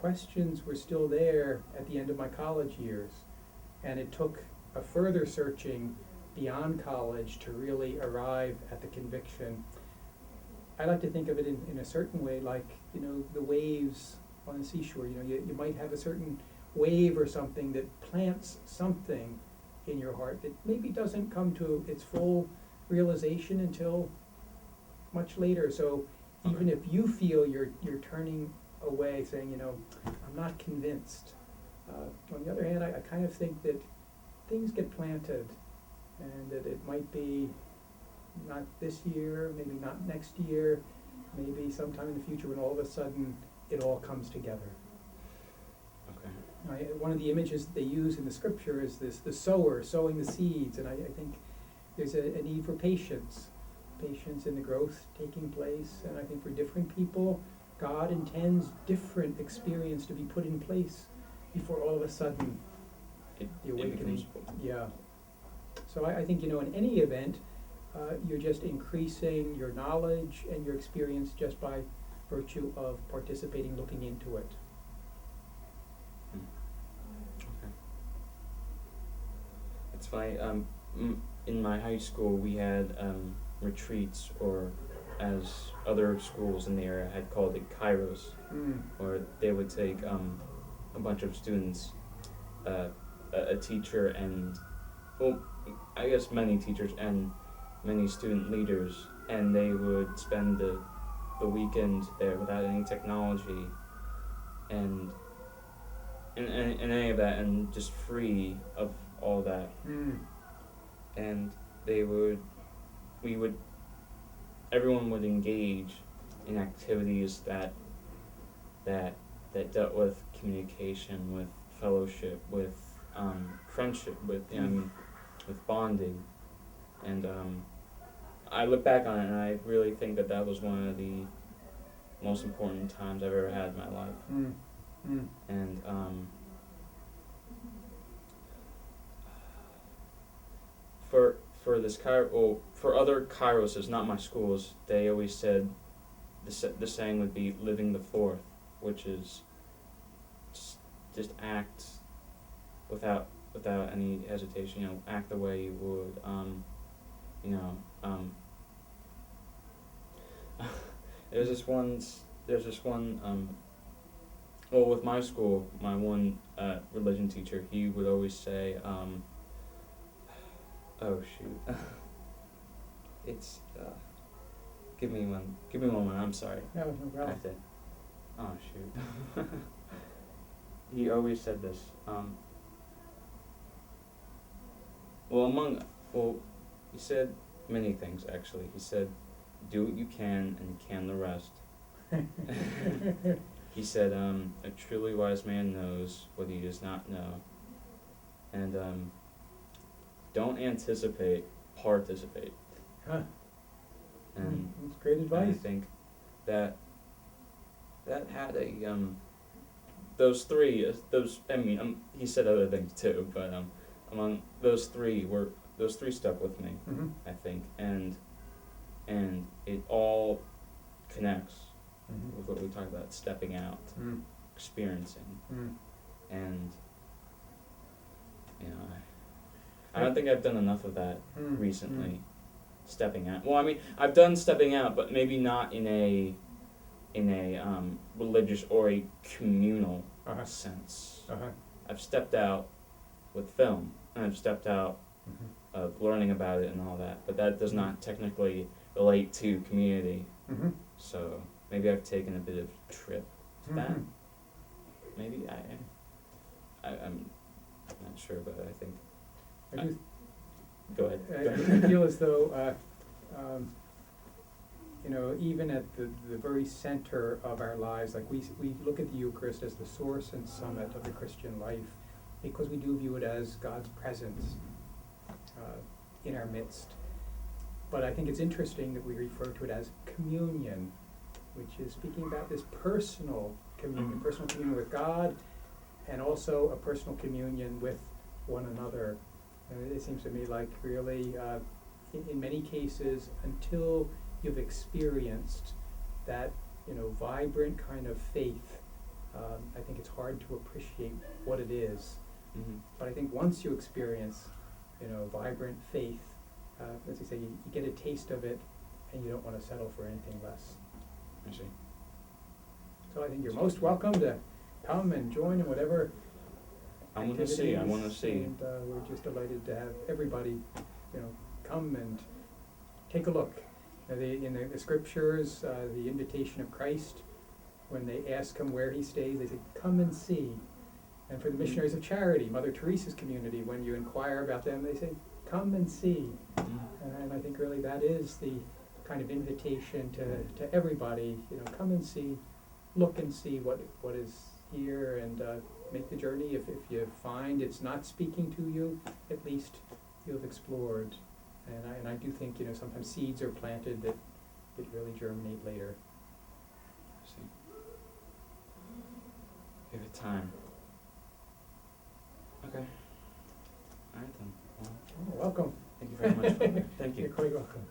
questions were still there at the end of my college years, and it took a further searching beyond college to really arrive at the conviction. I like to think of it in a certain way, like, the waves on the seashore. You might have a certain wave or something that plants something in your heart that maybe doesn't come to its full realization until much later. So even if you feel you're turning away, saying, I'm not convinced. On the other hand, I kind of think that things get planted, and that it might be not this year, maybe not next year, maybe sometime in the future when all of a sudden it all comes together. Okay. One of the images that they use in the scripture is the sower sowing the seeds, and I think there's a need for patience in the growth taking place, and I think for different people, God intends different experience to be put in place before all of a sudden the awakening. Yeah. So I think, in any event, you're just increasing your knowledge and your experience just by virtue of participating, looking into it. Okay. It's funny. In my high school, we had retreats, or as other schools in the area had called it, kairos, where they would take a bunch of students, a teacher, and, well, I guess many teachers and many student leaders, and they would spend the weekend there without any technology and any of that, and just free of all that. And everyone would engage in activities that dealt with communication, with fellowship, with friendship, with bonding. And I look back on it, and I really think that was one of the most important times I've ever had in my life. And for this for other kairoses, not my schools, they always said the saying would be living the fourth, which is just act without any hesitation. Act the way you would. There's this one. Well, with my school, my one religion teacher, he would always say, oh shoot, it's give me one moment. I'm sorry. No problem. Oh shoot. He always said this. He said many things, actually. He said, do what you can, and can the rest. He said, a truly wise man knows what he does not know. And don't anticipate, participate. Huh. And That's great advice. I think that had a those three he said other things too, but among those three stuck with me. I think, and it all connects with what we talked about: stepping out, experiencing, and I don't think I've done enough of that recently. Stepping out. Well, I mean, I've done stepping out, but maybe not in a religious or a communal sense. I've stepped out with film, and I've stepped out of learning about it and all that, but that does not technically relate to community. So maybe I've taken a bit of a trip to that. Maybe I'm not sure, but I think. Go ahead. I feel as though, even at the very center of our lives, like we look at the Eucharist as the source and summit of the Christian life, because we do view it as God's presence in our midst. But I think it's interesting that we refer to it as communion, which is speaking about this personal communion with God, and also a personal communion with one another. And it seems to me like really, in many cases, until you've experienced that, vibrant kind of faith I think it's hard to appreciate what it is. Mm-hmm. But I think once you experience, vibrant faith, as I say, you get a taste of it, and you don't want to settle for anything less. I see. So I think you're most welcome to come and join in whatever I want to see. activities, and we're just delighted to have everybody, come and take a look. In the scriptures, the invitation of Christ, when they ask him where he stays, they say, "Come and see." And for the missionaries of charity, Mother Teresa's community, when you inquire about them, they say, "Come and see." Mm-hmm. And I think really that is the kind of invitation to everybody, come and see, look and see what is here, and make the journey. If you find it's not speaking to you, at least you've explored. And I do think, sometimes seeds are planted that really germinate later. I see. Give it time. Okay. All right then. Well, Oh, welcome. thank you very much. Thank you. You're quite welcome.